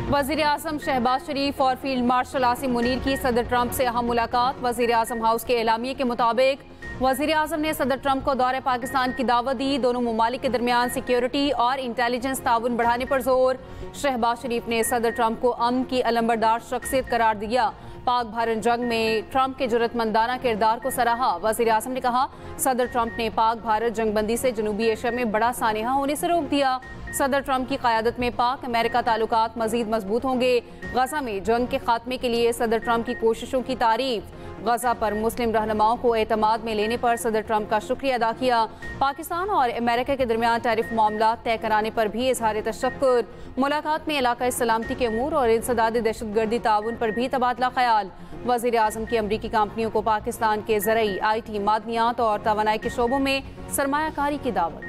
वज़ीर आज़म शहबाज शरीफ और field marshal Asim Munir की सदर ट्रंप से अहम मुलाकात। वज़ीर आज़म हाउस के एलामिये के मुताबिक वज़ीर आज़म ने सदर ट्रंप को दौरे पाकिस्तान की दावत दी। दोनों ममालिक के दरमियान सिक्योरिटी और इंटेलिजेंस ताउन बढ़ाने पर जोर। शहबाज शरीफ ने सदर ट्रंप को अमन की अलंबरदार शख्सियत करार दिया। पाक भारत जंग में ट्रंप के जुर्रतमंदाना किरदार को सराहा। वज़ीर आज़म ने कहा, सदर ट्रंप ने पाक भारत जंगबंदी से जनूबी एशिया में बड़ा सानिहा होने से रोक दिया। सदर ट्रंप की क़यादत में पाक अमेरिका ताल्लुकात मज़ीद मजबूत होंगे। गजा में जंग के खात्मे के लिए सदर ट्रंप की कोशिशों की तारीफ। गजा पर मुस्लिम रहनुमाओं को एतमाद में लेने पर सदर ट्रंप का शुक्रिया अदा किया। पाकिस्तान और अमेरिका के दरमियान टैरिफ मामला तय कराने पर भी इजहार तशक्कुर। मुलाकात में इलाका सलामती के अमूर और इंसदाद दहशतगर्दी ताउन पर भी तबादला ख्याल। वज़ीर आज़म की अमरीकी कंपनियों को पाकिस्तान के ज़रई, IT, मादनियात और तवानाई के शोबों में सरमायाकारी की दावत।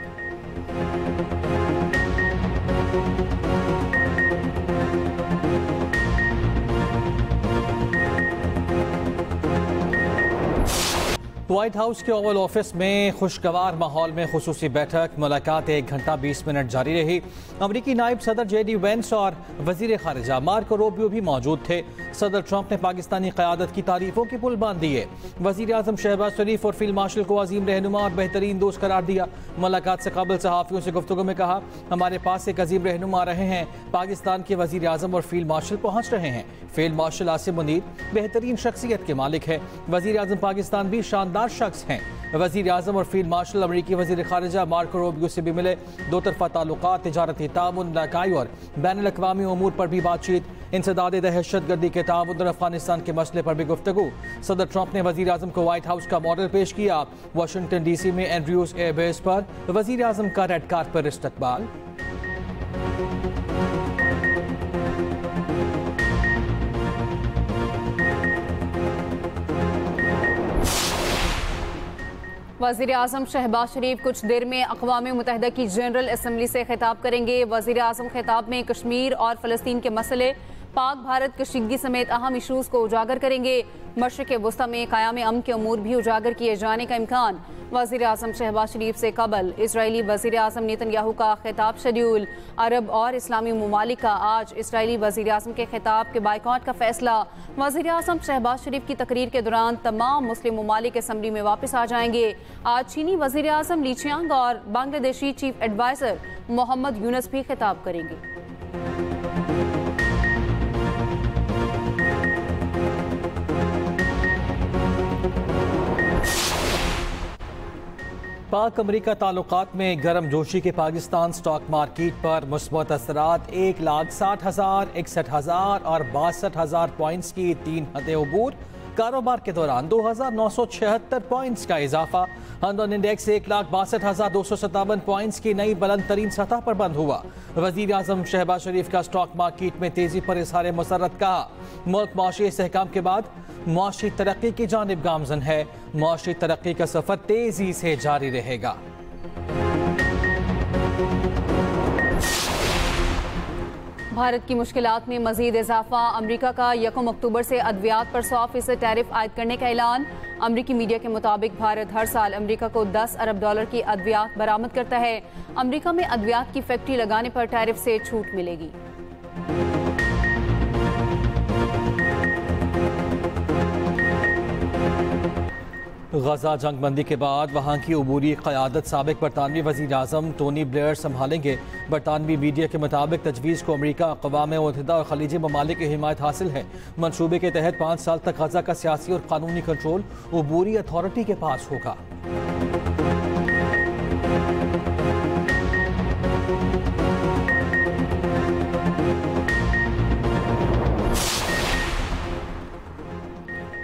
व्हाइट हाउस के ओवल ऑफिस में खुशगवार माहौल में खुसूसी बैठक। मुलाकात 1 घंटा 20 मिनट जारी रही। अमरीकी नायब सदर JD वेंस और वजीर खारिजा मार्को रूबियो भी मौजूद थे। सदर ट्रंप ने पाकिस्तानी क़यादत की तारीफों के पुल बांध दिए। वजीर आज़म शहबाज शरीफ और फील्ड मार्शल को अजीम रहनुमा और बेहतरीन दोस्त करार दिया। मुलाकात से कबल सहाफ़ियों से गुफ्तगू में कहा, हमारे पास एक अजीम रहनुमा रहे हैं। पाकिस्तान के वजीर आज़म और फील्ड मार्शल पहुँच रहे हैं। फील्ड मार्शल आसिम मुनीर बेहतरीन शख्सियत के मालिक है। वजीर आज़म पाकिस्तान भी शानदार शख्स हैं। वजीर आज़म और फील्ड मार्शल अमरीकी वजीर खारिजा मार्को रूबियो से भी मिले। दो तरफा ताल्लुकात, तिजारती ताउन, इलाकाई और बैनुल अक़वामी उमूर पर भी बातचीत। इंसदाद दहशतगर्दी के ताउन और अफगानिस्तान के मसले पर भी गुफ्तगू। सदर ट्रंप ने वजीर आज़म को व्हाइट हाउस का मॉडल पेश किया। वाशिंगटन DC में एंड्रयूज एयरबेस पर वजीर आज़म का रेड कारपेट इस्तकबाल। वज़ीर आज़म शहबाज शरीफ कुछ देर में अक़वाम मुत्तहिदा की जनरल असम्बली से खिताब करेंगे। वज़ीर आज़म खिताब में कश्मीर और फ़लस्तीन के मसले, पाक भारत कशीदगी समेत अहम इशूज़ को उजागर करेंगे। मशरिक़ वस्ता में क़याम अमन के अमूर भी उजागर किए जाने का इम्कान। वज़ीर आज़म शहबाज शरीफ से कबल इसराइली वज़ीर आज़म नेतन्याहू का खिताब शेड्यूल। अरब और इस्लामी ममालिक का आज इसराइली वज़ीर आज़म के खिताब के बाइकॉट का फैसला। वज़ीर आज़म शहबाज शरीफ की तकरीर के दौरान तमाम मुस्लिम ममालिक असम्बली में वापस आ जाएंगे। आज चीनी वज़ीर आज़म ली चियांग और बांग्लादेशी चीफ एडवाइज़र मोहम्मद यूनुस भी खिताब करेंगे। पाक अमरीका ताल्लुकात में गर्म जोशी के पाकिस्तान स्टॉक मार्केट पर मुस्बत असरात। 1,60,000, 61,000 और 62,000 पॉइंट्स की 3 हदें अबूर। कारोबार के दौरान 2,976 पॉइंट्स का इजाफा। हंडन इंडेक्स 1,62,257 पॉइंट्स की नई बुलंद तरीन सतह पर बंद हुआ। वजीर आज़म शहबाज शरीफ का स्टॉक मार्केट में तेजी पर इज़हार मसरत का। मुल्क माशी इस्तेहकाम के बाद माशी तरक्की की जानिब गामजन है। माशी तरक्की का सफर तेजी से जारी रहेगा। भारत की मुश्किलात में मजीद इजाफा। अमरीका का 1 अक्टूबर से अद्वियात पर 100% टैरिफ आयद करने का ऐलान। अमरीकी मीडिया के मुताबिक भारत हर साल अमरीका को $10 अरब की अद्वियात बरामद करता है। अमरीका में अद्वियात की फैक्ट्री लगाने पर टैरिफ से छूट मिलेगी। गजा जंगबंदी के बाद वहाँ की अबूरी क़यादत साबिक बरतानवी वज़ीर आज़म टोनी ब्लेयर संभालेंगे। बरतानवी मीडिया के मुताबिक तजवीज़ को अमरीका, अक़वाम मुत्तहिदा और खलीजी ममालिक की हिमायत हासिल है। मनसूबे के तहत 5 साल तक गजा का सियासी और कानूनी कंट्रोल अबूरी अथॉरिटी के पास होगा।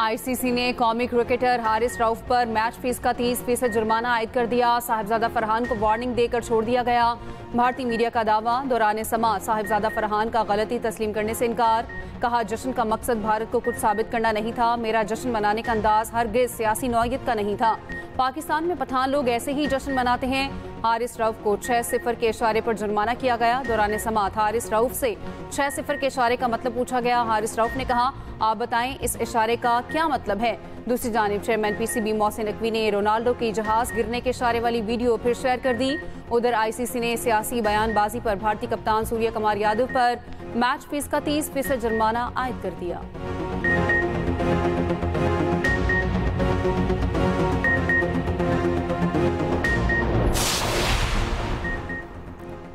ICC ने कौमी क्रिकेटर हारिस रऊफ पर मैच फीस का 30% जुर्माना आयद कर दिया। साहिबजादा फरहान को वार्निंग देकर छोड़ दिया गया। भारतीय मीडिया का दावा, दौरान समाअत साहिबजादा फरहान का गलती तस्लीम करने से इनकार। कहा, जश्न का मकसद भारत को कुछ साबित करना नहीं था। मेरा जश्न मनाने का अंदाज हरगिज सियासी नौयत का नहीं था। पाकिस्तान में पठान लोग ऐसे ही जश्न मनाते हैं। हारिस रऊफ को 6-0 के इशारे पर जुर्माना किया गया। दौरान समाअत हारिस रऊफ से 6-0 के इशारे का मतलब पूछा गया। हारिस रऊफ ने कहा, आप बताएं इस इशारे का क्या मतलब है। दूसरी जानिब चेयरमैन PCB मोहसिन नकवी ने रोनाल्डो की जहाज गिरने के इशारे वाली वीडियो फिर शेयर कर दी। उधर ICC ने सियासी बयानबाजी पर भारतीय कप्तान सूर्य कुमार यादव पर मैच फीस का 30% जुर्माना आयद कर दिया।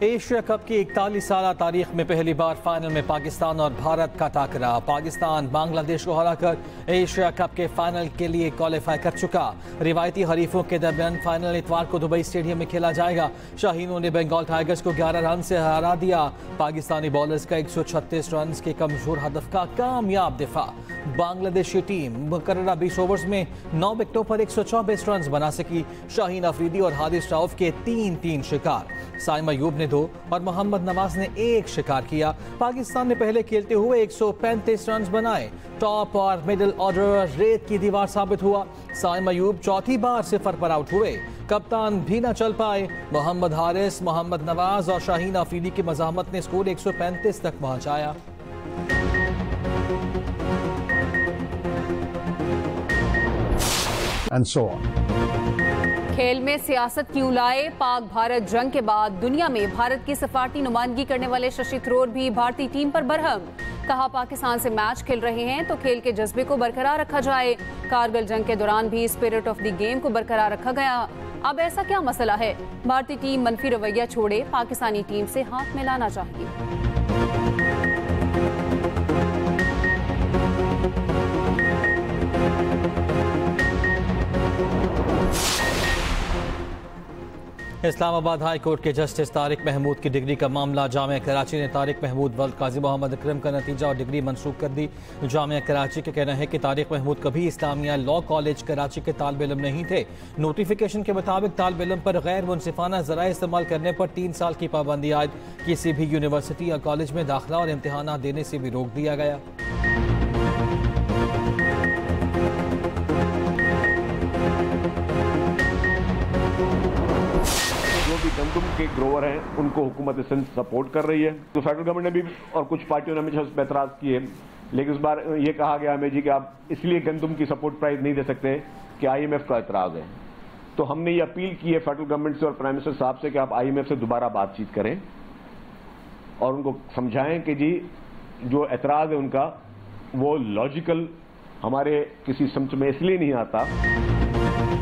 एशिया कप की 41 साल तारीख में पहली बार फाइनल में पाकिस्तान और भारत का टाकरा। पाकिस्तान बांग्लादेश को हराकर एशिया कप के फाइनल के लिए क्वालिफाई कर चुका। रिवायती हरीफों के दरमियान फाइनल इतवार को दुबई स्टेडियम में खेला जाएगा। शाहीनों ने बंगाल टाइगर्स को 11 रन से हरा दिया। पाकिस्तानी बॉलर्स का 136 रन के कमजोर हदफ का कामयाब दिफा। बांग्लादेशी टीम मुकर्ररा 20 ओवर्स में 9 विकेटों पर 124 रन बना सकी। शाहीन अफरीदी और हारिस राउफ के 3-3 शिकार। साइम अयूब ने 2 और मोहम्मद नवाज ने 1 शिकार किया। पाकिस्तान ने पहले खेलते हुए 135 रन बनाए। टॉप और मिडिल ऑर्डर रेत की दीवार साबित हुआ। साइम अयूब चौथी बार 0 पर आउट हुए। कप्तान भी न चल पाए। मोहम्मद हारिस, मोहम्मद नवाज और शाहीन अफरीदी की मज़ाहमत ने स्कोर 135 तक पहुंचाया। And so on. खेल में सियासत क्यों लाए? पाक भारत जंग के बाद दुनिया में भारत की सफारती नुमाइंदगी करने वाले शशि थरूर भी भारतीय टीम पर बरहम। कहा पाकिस्तान से मैच खेल रहे हैं तो खेल के जज्बे को बरकरार रखा जाए। कारगिल जंग के दौरान भी स्पिरिट ऑफ द गेम को बरकरार रखा गया। अब ऐसा क्या मसला है? भारतीय टीम मनफी रवैया छोड़े, पाकिस्तानी टीम से हाथ मिलाना चाहिए। इस्लामाबाद हाई कोर्ट के जस्टिस तारिक महमूद की डिग्री का मामला। जामिया कराची ने तारिक महमूद वर्ल्ड काजी मोहम्मद अकरम का नतीजा और डिग्री मनसूख कर दी। जामिया कराची का कहना है कि तारिक महमूद कभी इस्लामिया लॉ कॉलेज कराची के तालिब इल्म नहीं थे। नोटिफिकेशन के मुताबिक तालिब इल्म पर गैर मुनसिफाना ज़राए इस्तेमाल करने पर 3 साल की पाबंदी आयद। किसी भी यूनिवर्सिटी या कॉलेज में दाखिला और इम्तिहान देने से भी रोक दिया गया। गंदम के ग्रोवर हैं उनको हुकूमत सिंध सपोर्ट कर रही है। तो फेडरल गवर्नमेंट ने भी और कुछ पार्टियों ने हमेशा उस पर एतराज किए, लेकिन इस बार ये कहा गया हमें जी कि आप इसलिए गंदम की सपोर्ट प्राइस नहीं दे सकते कि IMF का एतराज है। तो हमने ये अपील की है फेडरल गवर्नमेंट से और प्राइम मिनिस्टर साहब से कि आप IMF से दोबारा बातचीत करें और उनको समझाएं कि जी जो एतराज है उनका वो लॉजिकल हमारे किसी समझ में इसलिए नहीं आता।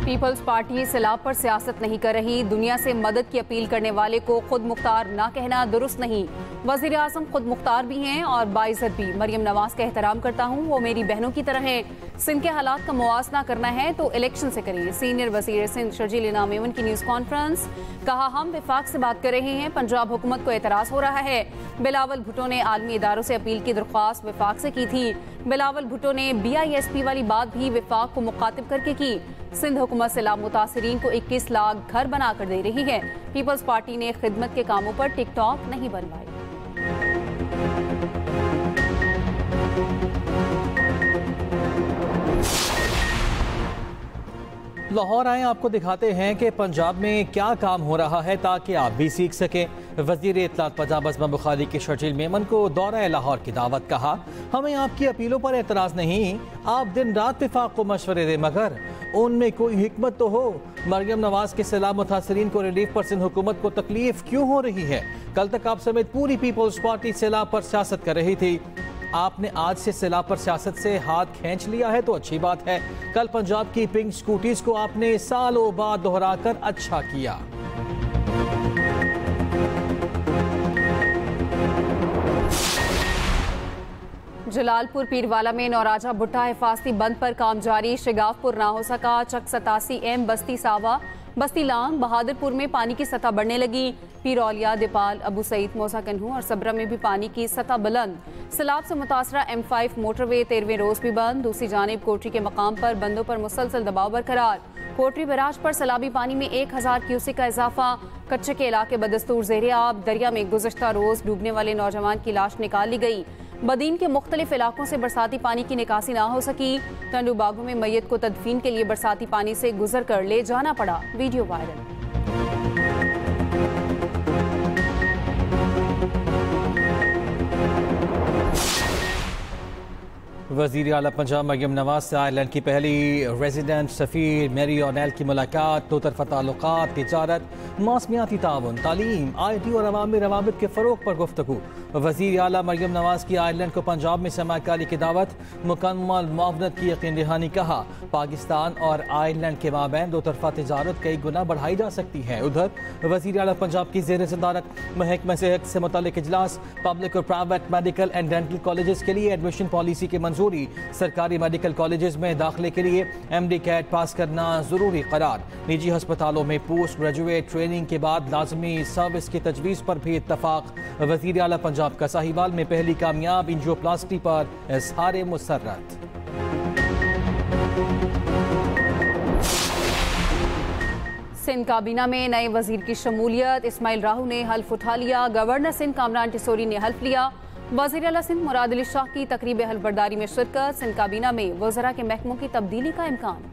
पीपल्स पार्टी सैलाब पर सियासत नहीं कर रही। दुनिया से मदद की अपील करने वाले को खुद मुख्तार ना कहना दुरुस्त नहीं। वजीर आजम खुद मुख्तार भी हैं और बाइज्जत भी। मरियम नवाज का एहतराम करता हूँ, वो मेरी बहनों की तरह हैं। सिंध के हालात का मुआवजा करना है तो इलेक्शन से करिए। सीनियर वजीर सिंध शर्जील इनाम मेमन की न्यूज़ कॉन्फ्रेंस। कहा हम विफाक से बात कर रहे हैं, पंजाब हुकूमत को एतराज़ हो रहा है। बिलावल भुट्टो ने आलमी इदारों से अपील की दरख्वास्त विफाक से की थी। बिलावल भुट्टो ने BISP वाली बात भी विफाक को मुखातिब करके की। सिंध हुकूमत सैलाब मुतासरीन को 21 लाख घर बनाकर दे रही है। पीपल्स पार्टी ने खिदमत के कामों पर टिकटॉक नहीं बनवाई। लाहौर आए आपको दिखाते हैं कि पंजाब में क्या काम हो रहा है ताकि आप भी सीख सकें। वजीर इत्तलात पंजाब अज़मा बुखारी की शर्जील मेमन को दौरा लाहौर की दावत। कहा हमें आपकी अपीलों पर एतराज़ नहीं, आप दिन रात विफाक को मशवरे दें मगर उनमें कोई हिकमत तो हो। मरियम नवाज के सैलाब मुतासरीन को रिलीफ पर सिंध हुकूमत को तकलीफ क्यों हो रही है? कल तक आप समेत पूरी पीपल्स पार्टी सैलाब पर सियासत कर रही थी। आपने आज से सैलाब पर सियासत से हाथ खींच लिया है तो अच्छी बात है। कल पंजाब की पिंक स्कूटीज को आपने सालों बाद दोहराकर अच्छा किया। जलालपुर पीरवाला में नौराजा भुट्टा हिफाजती बंद पर काम जारी। शिगावपुर ना हो सका। चक 87M बस्ती सावा बस्ती लांग बहादुरपुर में पानी की सतह बढ़ने लगी। पीरौलिया दिपाल अबू सईद मौसा कन्हू और सबरा में भी पानी की सतह बुलंद। सैलाब से मुतासरा M5 मोटरवे 13वें रोज भी बंद। दूसरी जानिब कोटरी के मकाम पर बंदों पर मुसलसल दबाव बरकरार। कोटरी बैराज पर सैलाबी पानी में 1000 क्यूसेक का इजाफा। कच्चे के इलाके बदस्तूर ज़ेरे आब। दरिया में गुज़श्ता रोज डूबने वाले नौजवान की लाश निकाल ली गई। बदीन के मुख्तलिफ इलाकों से बरसाती पानी की निकासी ना हो सकी। टंडू बागों में मैयत को तदफीन के लिए बरसाती पानी से गुजर कर ले जाना पड़ा। Video viral. वज़ीर आला पंजाब मरियम नवाज से आयरलैंड की पहली रेजिडेंट सफ़ीर मैरी ओनेल की मुलाकात। दो तरफ़ा ताल्लुकात, तिजारत, मौसमियाती ताउन, तालीम, IT और अवामी रवाबित के फ़रोग़ पर गुफ्तगू। वज़ीर आला मरियम नवाज की आयरलैंड को पंजाब में सरमाकारी की दावत, मुकम्मल मुआवनत की यकीन दहानी। कहा पाकिस्तान और आयरलैंड के माबैन दो तरफ़ा तिजारत कई गुना बढ़ाई जा सकती है। उधर वज़ीर आला पंजाब की ज़ेर सदारत महकमा सेहत से मुताल्लिक़ इजलास। पब्लिक और private medical and dental colleges के लिए एडमिशन पॉलिसी की मंजूरी। सरकारी मेडिकल कॉलेजेस में दाखिले के लिए MD कैट पास करना जरूरी करार। निजी अस्पतालों में पोस्ट ग्रेजुएट ट्रेनिंग के बाद लाजमी सर्विस की तजवीज़ पर भी इत्तफाक। वज़ीर आला पंजाब का साहिवाल में पहली कामयाब एंजियोप्लास्टी पर इज़हार मुसर्रत। सिंध काबीना में नए वजीर की शमूलियत। इस्माइल राहू ने हल्फ उठा लिया। गवर्नर सिंध कामरान टिसोरी ने हल्फ लिया। वज़ीर आला सिंध मुराद अली शाह की तकरीब हल्फबरदारी में शिरकत। सिंध काबीना में वज़रा के महकमों की तब्दीली का इम्कान।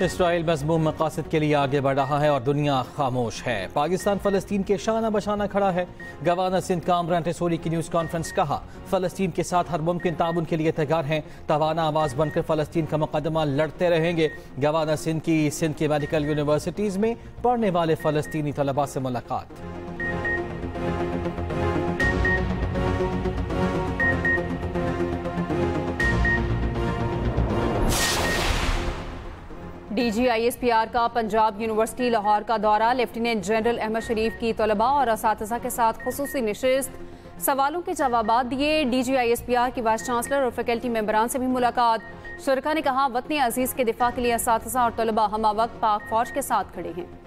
इसराइल मज़मूम मकासद के लिए आगे बढ़ रहा है और दुनिया खामोश है। पाकिस्तान फ़लस्तीन के शाना बशाना खड़ा है। गवर्नर सिंध कामरान टिसोरी की न्यूज़ कॉन्फ्रेंस। कहा फ़लस्तीन के साथ हर मुमकिन ताउन के लिए तैयार हैं। तवाना आवाज़ बनकर फ़लस्तीन का मुकदमा लड़ते रहेंगे। गवर्नर सिंध की मेडिकल यूनिवर्सिटीज़ में पढ़ने वाले फ़लस्तीनी तलबा से मुलाकात। DGISPR का पंजाब यूनिवर्सिटी लाहौर का दौरा। लेफ्टिनेंट जनरल अहमद शरीफ की तलबा और असातिज़ा के साथ खुसूसी नशिस्त। सवालों के जवाबात दिए। DGISPR की वाइस चांसलर और फैकल्टी मेंबरान से भी मुलाकात। शुरका ने कहा वतन अजीज़ के दिफा के लिए असातिज़ा और तलबा हमा वक्त पाक फौज के साथ खड़े हैं।